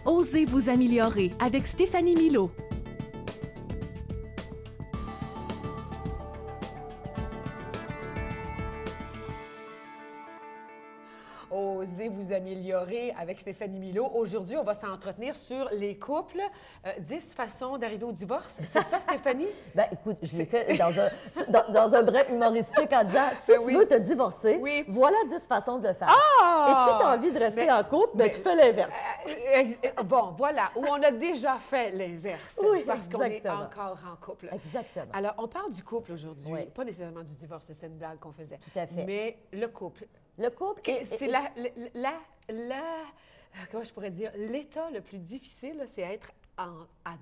Osez vous améliorer avec Stéphanie Milot. Osez vous améliorer avec Stéphanie Milot. Aujourd'hui, on va s'entretenir sur les couples. 10 façons d'arriver au divorce. C'est ça, Stéphanie? Ben, écoute, je l'ai fait dans un bref humoristique en disant si tu veux te divorcer, voilà 10 façons de le faire. Ah! Et si tu as envie de rester en couple, ben, tu fais l'inverse. Bon, voilà, où on a déjà fait l'inverse. Oui, parce qu'on est exactement. encore en couple. Exactement. Alors, on parle du couple aujourd'hui. Oui. Pas nécessairement du divorce, c'est une blague qu'on faisait. Tout à fait. Mais le couple. Le couple, C'est comment je pourrais dire, l'état le plus difficile, là, c'est être à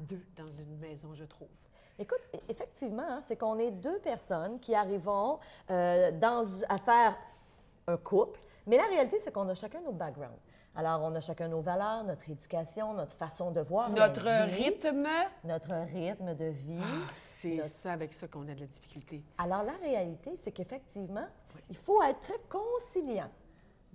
deux dans une maison, je trouve. Écoute, effectivement, hein, c'est qu'on est deux personnes qui arrivons à faire un couple, mais la réalité, c'est qu'on a chacun nos backgrounds. Alors, on a chacun nos valeurs, notre éducation, notre façon de voir Notre la vie, rythme. notre rythme de vie. C'est ça avec ça qu'on a de la difficulté. Alors, la réalité, c'est qu'effectivement, il faut être très conciliant.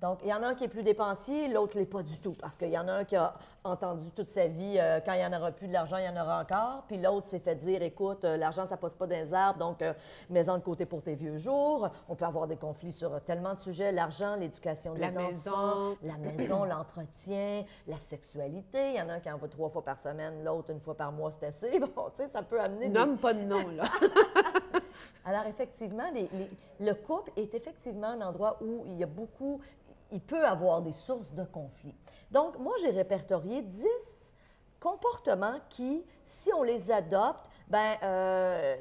Donc, il y en a un qui est plus dépensier, l'autre ne l'est pas du tout. Parce qu'il y en a un qui a entendu toute sa vie, quand il n'y en aura plus de l'argent, il y en aura encore. Puis l'autre s'est fait dire, écoute, l'argent, ça ne passe pas dans les arbres, donc mets-en de côté pour tes vieux jours. On peut avoir des conflits sur tellement de sujets, l'argent, l'éducation des enfants, la maison, l'entretien, la sexualité. Il y en a un qui en va 3 fois par semaine, l'autre 1 fois par mois, c'est assez. Bon, tu sais, ça peut amener... Nomme pas de nom, là. Alors, effectivement, le couple est effectivement un endroit où il y a beaucoup... Il peut avoir des sources de conflits. Donc, moi, j'ai répertorié 10 comportements qui, si on les adopte, bien,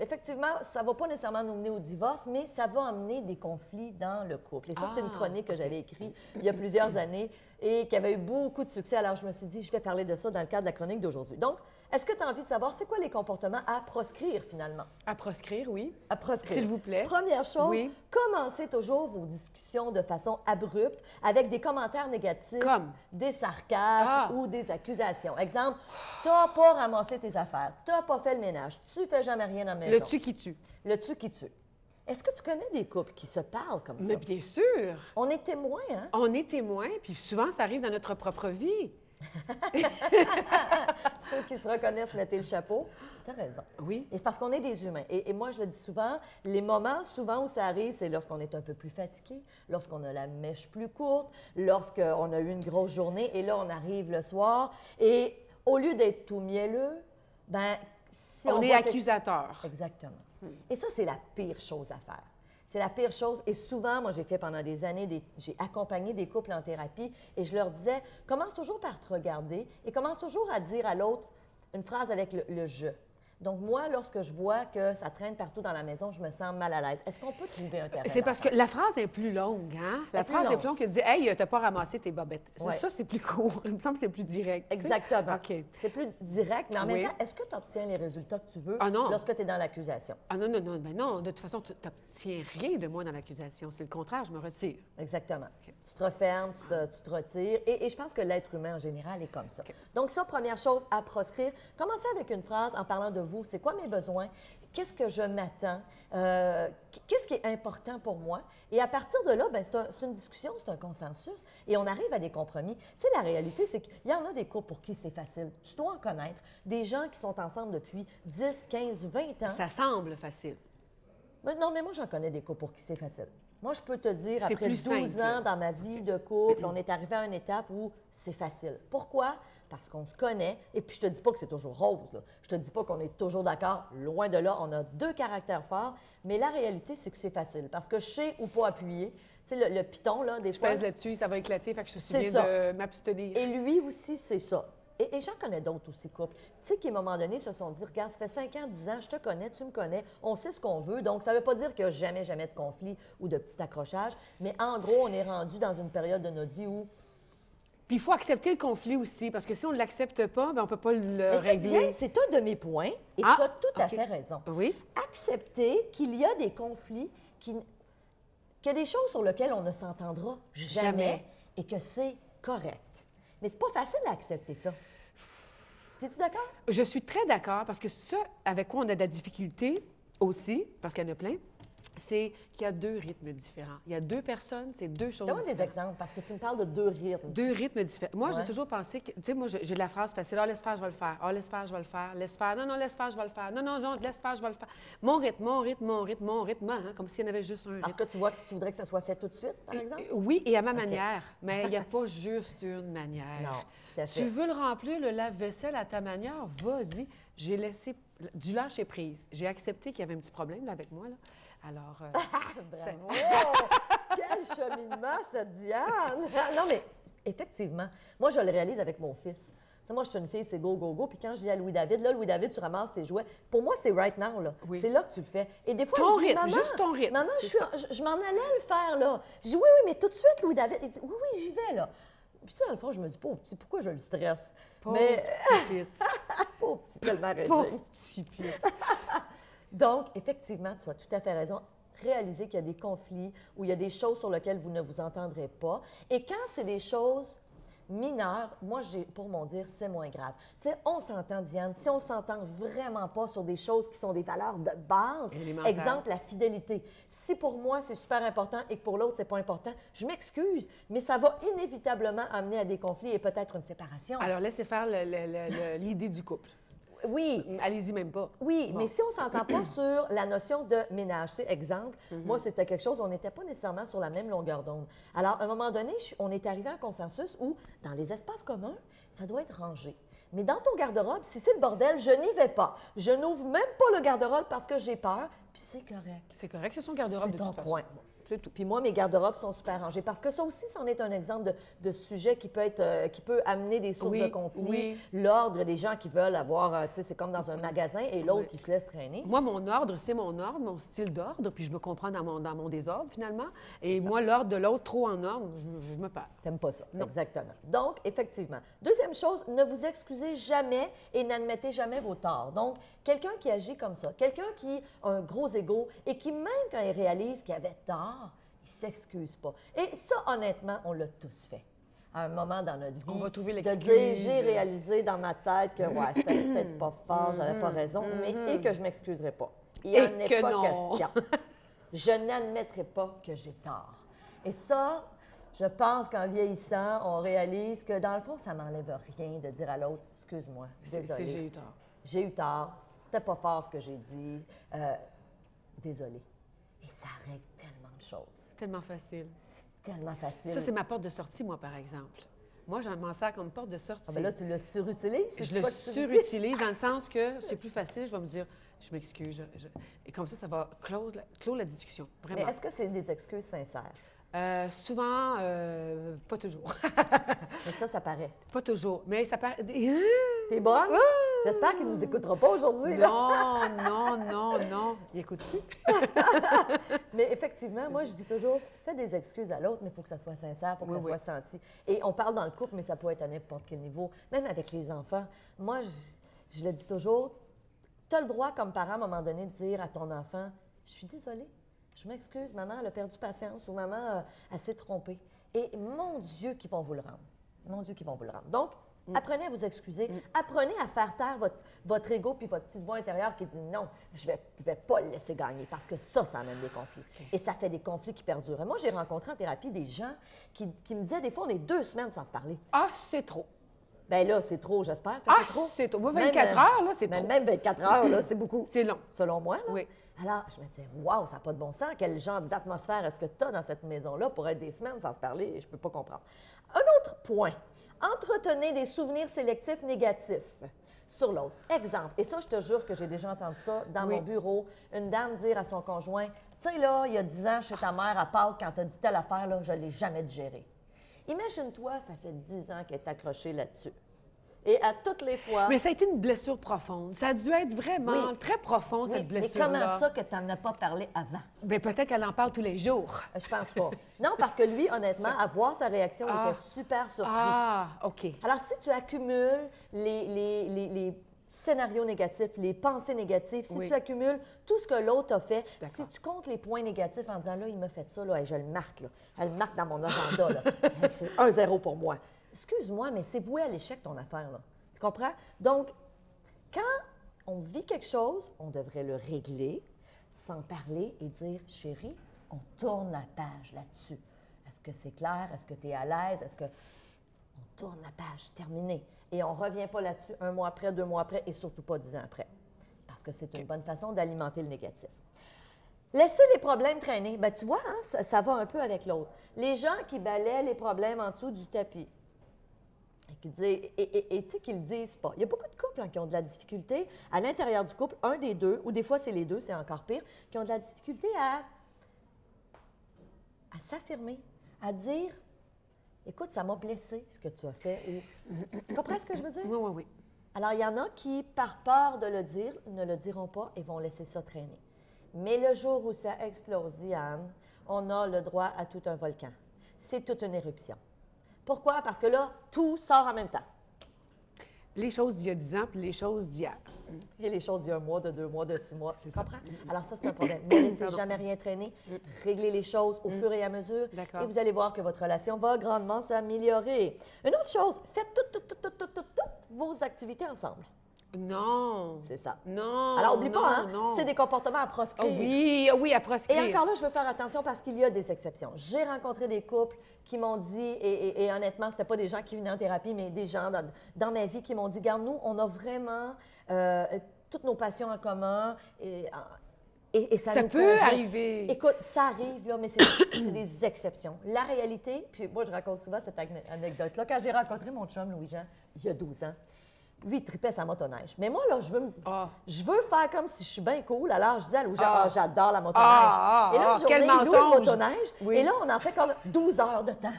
effectivement, ça ne va pas nécessairement nous mener au divorce, mais ça va amener des conflits dans le couple. Et ça, c'est une chronique que j'avais écrite il y a plusieurs années et qui avait eu beaucoup de succès. Alors, je me suis dit, je vais parler de ça dans le cadre de la chronique d'aujourd'hui. Donc, est-ce que tu as envie de savoir c'est quoi les comportements à proscrire, finalement? À proscrire, oui. À proscrire. S'il vous plaît. Première chose, commencez toujours vos discussions de façon abrupte avec des commentaires négatifs, des sarcasmes ou des accusations. Exemple, tu n'as pas ramassé tes affaires, tu n'as pas fait le ménage, tu fais jamais rien dans la maison. Le tu qui tue. Le tu qui tue. Est-ce que tu connais des couples qui se parlent comme ça? Mais bien sûr. On est témoins, hein? On est témoins, puis souvent, ça arrive dans notre propre vie. Ceux qui se reconnaissent, mettez le chapeau. Tu as raison. Oui. Et c'est parce qu'on est des humains. Et moi, je le dis souvent, les moments souvent où ça arrive, c'est lorsqu'on est un peu plus fatigué, lorsqu'on a la mèche plus courte, lorsqu'on a eu une grosse journée, et là, on arrive le soir. Et au lieu d'être tout mielleux, ben si on est accusateur. Exactement. Et ça, c'est la pire chose à faire. C'est la pire chose. Et souvent, moi, j'ai fait pendant des années, j'ai accompagné des couples en thérapie et je leur disais, commence toujours par te regarder et commence toujours à dire à l'autre une phrase avec le je. Donc, moi, lorsque je vois que ça traîne partout dans la maison, je me sens mal à l'aise. Est-ce qu'on peut trouver un terrain? C'est parce que la phrase est plus longue, hein? La phrase est plus longue que de dire « Hey, t'as pas ramassé tes bobettes ». Ça, c'est plus court. Il me semble que c'est plus direct. Exactement. OK. C'est plus direct, mais en même temps, est-ce que tu obtiens les résultats que tu veux lorsque tu es dans l'accusation? Ah non, non, non. Ben non, de toute façon, tu n'obtiens rien de moi dans l'accusation. C'est le contraire, je me retire. Exactement. Okay. Tu te refermes, tu te retires. Et je pense que l'être humain, en général, est comme ça. Okay. Donc ça, première chose à proscrire. Commencez avec une phrase en parlant de vous. C'est quoi mes besoins? Qu'est-ce que je m'attends? Qu'est-ce qui est important pour moi? Et à partir de là, c'est une discussion, c'est un consensus et on arrive à des compromis. Tu sais, la réalité, c'est qu'il y en a des couples pour qui c'est facile. Tu dois en connaître. Des gens qui sont ensemble depuis 10, 15, 20 ans. Ça semble facile. Mais non, mais moi, j'en connais des couples pour qui c'est facile. Moi, je peux te dire, après 12 ans dans ma vie de couple, on est arrivé à une étape où c'est facile. Pourquoi? Parce qu'on se connaît. Et puis, je te dis pas que c'est toujours rose, là. Je te dis pas qu'on est toujours d'accord. Loin de là, on a 2 caractères forts. Mais la réalité, c'est que c'est facile. Parce que je sais où pas appuyer. Tu sais, le piton, là, des fois... Je pèse là-dessus, ça va éclater, fait que je suis bien de m'abstenir. Et lui aussi, c'est ça. Et j'en connais d'autres aussi, couples. Tu sais, qui, à un moment donné, se sont dit, regarde, ça fait 5 ans, 10 ans, je te connais, tu me connais, on sait ce qu'on veut. Donc, ça ne veut pas dire qu'il n'y a jamais, jamais de conflit ou de petit accrochage. Mais en gros, on est rendu dans une période de notre vie où... Puis il faut accepter le conflit aussi, parce que si on ne l'accepte pas, bien, on ne peut pas le régler. C'est un de mes points, et tu as tout à fait raison. Oui. Accepter qu'il y a des conflits, qu'il y a des choses sur lesquelles on ne s'entendra jamais et que c'est correct. Mais c'est pas facile à accepter ça. Es-tu d'accord? Je suis très d'accord, parce que ce avec quoi on a de la difficulté aussi, parce qu'il y en a plein, c'est qu'il y a deux rythmes différents. Il y a deux personnes, c'est deux choses Donne-moi des différentes. exemples, parce que tu me parles de deux rythmes. Deux rythmes différents. Moi, Ouais. j'ai toujours pensé que, tu sais, moi, j'ai la phrase facile, ah, laisse faire, je vais le faire. Ah, laisse faire, je vais le faire. Laisse faire, non, non, laisse faire, je vais le faire. Non, non, non, laisse faire, je vais le faire. Mon rythme, mon rythme, mon rythme, mon rythme, hein, comme s'il y en avait juste un rythme. Parce que tu vois que tu voudrais que ça soit fait tout de suite, par exemple? Oui, et à ma manière. Mais il n'y a pas juste une manière. Non, tout à fait. Tu veux le remplir, le lave-vaisselle à ta manière, vas-y. J'ai laissé du lâcher prise. J'ai accepté qu'il y avait un petit problème là, avec moi. Là. Alors, Bravo! Quel cheminement, cette Diane! Non, mais effectivement, moi, je le réalise avec mon fils. Tu sais, moi, je suis une fille, c'est go, go, go. Puis quand je dis à Louis-David, là, Louis-David, tu ramasses tes jouets. Pour moi, c'est right now, là. Oui. C'est là que tu le fais. Et des fois, Ton il me dit, rythme, maman, juste ton rythme, Maman, c'est je m'en allais le faire, là. Je dis, oui, oui, mais tout de suite, Louis-David. Il dit, oui, oui, j'y vais, là. Puis ça, dans le fond, je me dis, pauvre petit, pourquoi je le stresse? pauvre Mais, petit Pete. pauvre petit, tellement ridicule. Pauvre petit Pete. Donc, effectivement, tu as tout à fait raison. Réaliser qu'il y a des conflits ou il y a des choses sur lesquelles vous ne vous entendrez pas. Et quand c'est des choses mineures, moi, pour mon dire, c'est moins grave. Tu sais, on s'entend, Diane, si on s'entend vraiment pas sur des choses qui sont des valeurs de base, Élémentaires. exemple, la fidélité. Si pour moi, c'est super important et que pour l'autre, c'est pas important, je m'excuse, mais ça va inévitablement amener à des conflits et peut-être une séparation. Alors, laissez faire l'idée du couple. Oui, Allez-y même pas. oui, Bon. mais si on ne s'entend pas sur la notion de ménage, tu sais, exemple, moi, c'était quelque chose, on n'était pas nécessairement sur la même longueur d'onde. Alors, à un moment donné, on est arrivé à un consensus où, dans les espaces communs, ça doit être rangé. Mais dans ton garde-robe, si c'est le bordel, je n'y vais pas. Je n'ouvre même pas le garde-robe parce que j'ai peur, puis c'est correct. C'est correct, c'est son garde-robe C'est de ton toute façon. coin. Bon, c'est tout. Puis moi, mes garde-robes sont super rangés parce que ça aussi, c'en est un exemple de sujet qui peut être, qui peut amener des sources Oui, de conflits. oui. L'ordre des gens qui veulent avoir, tu sais, c'est comme dans un magasin et l'autre Oui. qui se laisse traîner. Moi, mon ordre, c'est mon ordre, mon style d'ordre, puis je me comprends dans mon désordre, finalement. Et moi, l'ordre de l'autre, trop en ordre, je me perds. T'aimes pas ça. Non. Exactement. Donc, effectivement. Deuxième chose, ne vous excusez jamais et n'admettez jamais vos torts. Donc, quelqu'un qui agit comme ça, quelqu'un qui a un gros ego et qui, même quand il réalise qu'il avait tort, il s'excuse pas. Et ça, honnêtement, on l'a tous fait. À un moment dans notre vie, On va trouver de l'excuse. dire, j'ai réalisé dans ma tête que, ouais, c'était peut-être pas fort, j'avais pas raison, mais et que je m'excuserai pas. Il n'y Et en est que pas non. question. Je n'admettrai pas que j'ai tort. Et ça, je pense qu'en vieillissant, on réalise que dans le fond, ça m'enlève rien de dire à l'autre, excuse-moi, J'ai désolé. eu tort. J'ai eu tort, c'était pas fort ce que j'ai dit, désolé. Et ça règle tellement de choses. C'est tellement facile. C'est tellement facile. Ça, c'est ma porte de sortie, moi, par exemple. Moi, j'en m'en sers comme porte de sortie. Ah, ben là, tu le surutilises? c'est Je le ça que tu dis? surutilise dans le sens que c'est plus facile, je vais me dire, je m'excuse. Et comme ça va clore la discussion, Mais vraiment. est-ce que c'est des excuses sincères? Souvent, pas toujours. Mais ça paraît. Pas toujours. Mais ça paraît. T'es bonne? J'espère qu'il ne nous écoutera pas aujourd'hui. là. Non, non, non, non. Il écoute-tu? Mais effectivement, moi, je dis toujours, fais des excuses à l'autre, mais il faut que ça soit sincère, il faut que Oui, ça oui. soit senti. Et on parle dans le couple, mais ça peut être à n'importe quel niveau, même avec les enfants. Moi, je le dis toujours, tu as le droit, comme parent, à un moment donné, de dire à ton enfant, je suis désolée, je m'excuse, maman, elle a perdu patience, ou maman, elle s'est trompée. Et mon Dieu, qu'ils vont vous le rendre. Mon Dieu, qu'ils vont vous le rendre. Donc, apprenez à vous excuser. Apprenez à faire taire votre ego puis votre petite voix intérieure qui dit non, je vais pas le laisser gagner parce que ça amène des conflits. Et ça fait des conflits qui perdurent. Et moi, j'ai rencontré en thérapie des gens qui me disaient des fois, on est 2 semaines sans se parler. Ah, c'est trop. Bien là, c'est trop, j'espère que Ah, c'est trop. c'est trop. Moi, Même, 24 heures, là, c'est mais trop. Même 24 heures, là, c'est beaucoup. C'est long. Selon moi, là. Oui. Alors, je me disais, waouh, ça n'a pas de bon sens. Quel genre d'atmosphère est-ce que tu as dans cette maison-là pour être des semaines sans se parler? Je ne peux pas comprendre. Un autre point. Entretenez des souvenirs sélectifs négatifs sur l'autre. Exemple, et ça, je te jure que j'ai déjà entendu ça dans Oui. mon bureau, une dame dire à son conjoint, tu sais, là, il y a 10 ans, chez ta mère, à Pâques, quand tu as dit telle affaire, là, je ne l'ai jamais digérée. Imagine-toi, ça fait 10 ans qu'elle est accrochée là-dessus. Et à toutes les fois... Mais ça a été une blessure profonde. Ça a dû être vraiment Oui. très profond, Oui, cette mais blessure-là. comment ça que tu n'en as pas parlé avant? Bien, peut-être qu'elle en parle tous les jours. Je pense pas. Non, parce que lui, honnêtement, à voir sa réaction, il Ah. était super surpris. Ah, OK. Alors, si tu accumules les scénarios négatifs, les pensées négatives, si Oui. tu accumules tout ce que l'autre a fait, d'accord. si tu comptes les points négatifs en disant, là, il m'a fait ça, là, et je le marque, là. Elle le marque dans mon agenda, là. Hey, c'est 1-0 pour moi. Excuse-moi, mais c'est voué à l'échec, ton affaire, là. Tu comprends? Donc, quand on vit quelque chose, on devrait le régler. s'en parler et dire, chérie, on tourne la page là-dessus. Est-ce que c'est clair? Est-ce que tu es à l'aise? Est-ce que... On tourne la page, terminé. Et on ne revient pas là-dessus 1 mois après, 2 mois après et surtout pas 10 ans après. Parce que c'est une bonne façon d'alimenter le négatif. Laisser les problèmes traîner. Bien, tu vois, hein, ça va un peu avec l'autre. Les gens qui balaient les problèmes en dessous du tapis et qui ne le disent pas. Il y a beaucoup de couples qui ont de la difficulté à l'intérieur du couple, un des deux, ou des fois c'est les deux, c'est encore pire, qui ont de la difficulté à s'affirmer, à dire « Écoute, ça m'a blessé ce que tu as fait. » Tu comprends ce que je veux dire? Oui, oui, oui. Alors, il y en a qui, par peur de le dire, ne le diront pas et vont laisser ça traîner. Mais le jour où ça explose, Diane, on a le droit à tout un volcan. C'est toute une éruption. Pourquoi? Parce que là, tout sort en même temps. Les choses d'il y a 10 ans puis les choses d'hier. Et les choses d'il y a 1 mois, de 2 mois, de 6 mois. Tu comprends? Alors ça, c'est un problème. Ne laissez jamais rien traîner. Réglez les choses au fur et à mesure. Et vous allez voir que votre relation va grandement s'améliorer. Une autre chose, faites toutes vos activités ensemble. Non. C'est ça. Non. Alors, oublie pas, hein? Non. C'est des comportements à proscrire. Oui, oui, à proscrire. Et encore là, je veux faire attention parce qu'il y a des exceptions. J'ai rencontré des couples qui m'ont dit, et honnêtement, ce n'était pas des gens qui venaient en thérapie, mais des gens dans ma vie qui m'ont dit, regarde, nous, on a vraiment toutes nos passions en commun et ça nous peut convient. arriver. Écoute, ça arrive, là, mais c'est des exceptions. La réalité, puis moi, je raconte souvent cette anecdote-là. Quand j'ai rencontré mon chum, Louis-Jean, il y a 12 ans, lui, il tripait sa motoneige. Mais moi, là, je veux faire comme si je suis bien cool. Alors, je disais à Louis-Jean, j'adore la motoneige. Et là, une journée, il loue une motoneige. Oui. Et là, on en fait comme 12 heures de temps.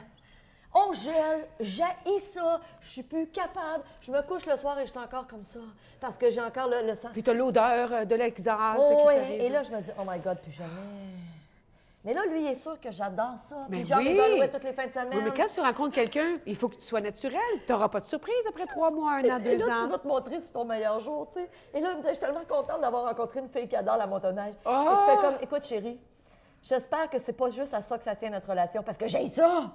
On gèle, j'haïs ça, je suis plus capable. Je me couche le soir et je suis encore comme ça parce que j'ai encore le sang. Puis tu as l'odeur de l'exhaust. Oh, et là, je me dis, oh my God, plus jamais. Mais là, lui, il est sûr que j'adore ça. Puis genre, il va louer toutes les fins de semaine. Oui, mais quand tu rencontres quelqu'un, il faut que tu sois naturel. Tu n'auras pas de surprise après 3 mois, 1 an, 2 ans. Et là, tu vas te montrer sur ton meilleur jour, tu sais. Et là, il me disait, je suis tellement contente d'avoir rencontré une fille qui adore la motoneige. Et je fais comme, écoute, chérie, j'espère que c'est pas juste à ça que ça tient notre relation, parce que j'ai ça!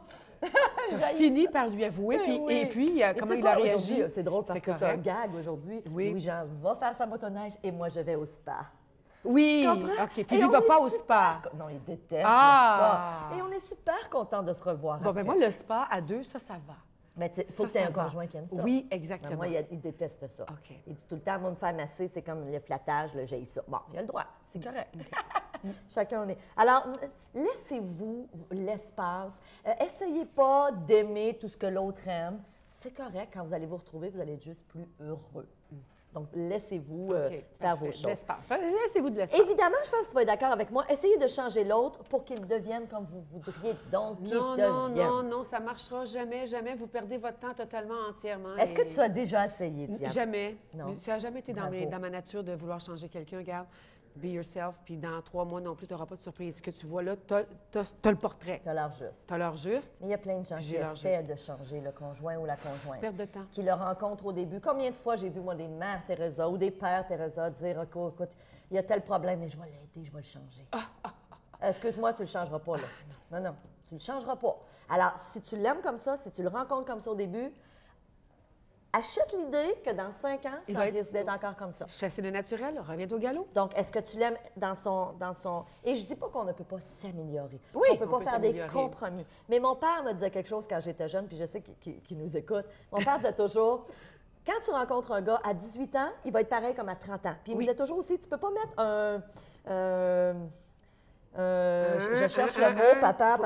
Fini par lui avouer, et puis comment il a réagi. C'est drôle parce que c'est un gag aujourd'hui. Oui. Louis-Jean va faire sa motoneige et moi, je vais au spa. Oui, OK. Puis lui, il ne va pas au spa. Non, il déteste le spa. Et on est super content de se revoir. Bon, ben moi, le spa à 2, ça va. Mais il faut que tu aies un conjoint qui aime ça. Oui, exactement. Moi, il déteste ça. OK. Il dit tout le temps, moi, me faire masser, c'est comme le flattage, le j'ai ça. Bon, il a le droit, c'est correct. Chacun en est. Alors, laissez-vous l'espace. Essayez pas d'aimer tout ce que l'autre aime. C'est correct, quand vous allez vous retrouver, vous allez être juste plus heureux. Donc, laissez-vous faire vos choses. Laissez-vous de l'espace. Évidemment, je pense que tu vas être d'accord avec moi. Essayez de changer l'autre pour qu'il devienne comme vous voudriez. Donc, qu'il devienne. Non, ça ne marchera jamais, jamais. Vous perdez votre temps totalement, entièrement. Est-ce que tu as déjà essayé, Diane? Jamais. Non. Ça n'a jamais été dans ma nature de vouloir changer quelqu'un. Regarde, be yourself, puis dans 3 mois non plus, tu n'auras pas de surprise. Ce que tu vois là, tu as le portrait. Tu as l'air juste. Tu as l'air juste. Mais il y a plein de gens qui essaient de changer le conjoint ou la conjointe. Perte de temps. Qui le rencontrent au début. Combien de fois j'ai vu, moi, des mères Teresa ou des pères Teresa dire, écoute, il y a tel problème, mais je vais l'aider, je vais le changer. Excuse-moi, tu ne le changeras pas, là. Non, tu ne le changeras pas. Alors, si tu l'aimes comme ça, si tu le rencontres comme ça au début, achète l'idée que dans 5 ans, ça risque d'être encore comme ça. Chasser le naturel, reviens au galop. Donc, est-ce que tu l'aimes dans son... Et je dis pas qu'on ne peut pas s'améliorer. Oui, on peut pas faire des compromis. Mais mon père me disait quelque chose quand j'étais jeune, puis je sais qu'il nous écoute. Mon père disait toujours, quand tu rencontres un gars à 18 ans, il va être pareil comme à 30 ans. Puis il me disait toujours aussi, tu peux pas mettre je cherche le mot, papa.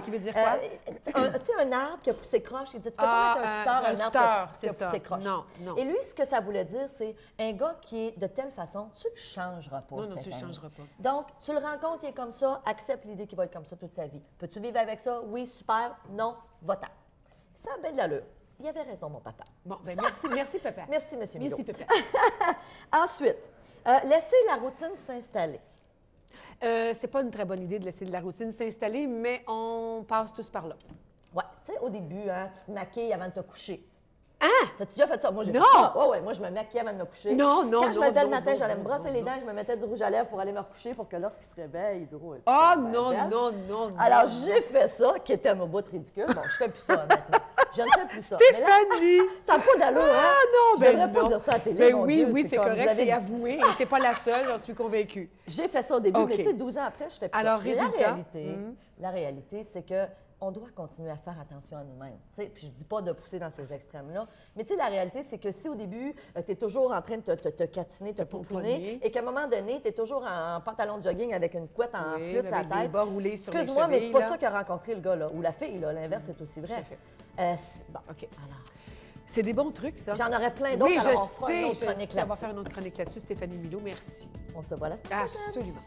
Qui veut dire quoi? Tu sais, un arbre qui a poussé croche. Il dit, tu peux pas mettre un tuteur, un arbre qui a poussé croche. Non. Et lui, ce que ça voulait dire, c'est un gars qui est de telle façon, tu le changeras pas. Non, tu le changeras pas. Donc, tu le rencontres, il est comme ça, accepte l'idée qu'il va être comme ça toute sa vie. Peux-tu vivre avec ça? Oui, super. Non, va-t'en. Ça a bien de l'allure. Il avait raison, mon papa. Bon, bien, merci, papa. Merci, M. Milo. Merci, papa. Ensuite, laissez la routine s'installer. C'est pas une très bonne idée de laisser la routine s'installer, mais on passe tous par là. Oui, tu sais, au début, hein, tu te maquilles avant de te coucher. Hein? T'as-tu déjà fait ça? Moi, j'ai fait ça. Oui, moi, je me maquillais avant de me coucher. Non. Quand je me levais le matin, j'allais me brosser les dents, je me mettais du rouge à lèvres pour aller me recoucher pour que lorsqu'il se réveille, il dise non. Alors, j'ai fait ça, qui était un bout ridicule. Bon, je fais plus ça, honnêtement. Je ne fais plus ça. Mais là, Stéphanie! ça n'a pas d'allure, hein? Ah non, Je ben devrais pas non. dire ça à la télé, Ben mon oui, Dieu, oui, c'est c'est comme, correct, vous avez- c'est avoué. Et t'es pas la seule, j'en suis convaincue. J'ai fait ça au début, OK. mais tu sais, 12 ans après, je fais plus Alors, ça. Mais résultat? la réalité, c'est que on doit continuer à faire attention à nous-mêmes. Tu sais, puis je ne dis pas de pousser dans ces extrêmes-là, mais tu sais, la réalité, c'est que si au début, tu es toujours en train de te catiner, te pouponner, pouponner. et qu'à un moment donné, tu es toujours en pantalon de jogging avec une couette en Oui, flûte à la avec des tête. bas roulés sur les Excuse-moi, mais c'est pas chevilles, ça là. qu'a rencontré le gars, là, ou la fille, là. L'inverse, c'est aussi Tout vrai. à fait. Bon, OK. alors, C'est des bons trucs, ça. j'en aurais plein d'autres, Oui, alors on je fera une sais, autre chronique on va là-dessus. faire une autre chronique là-dessus. Stéphanie Milot, merci. On se voit la semaine prochaine. Absolument.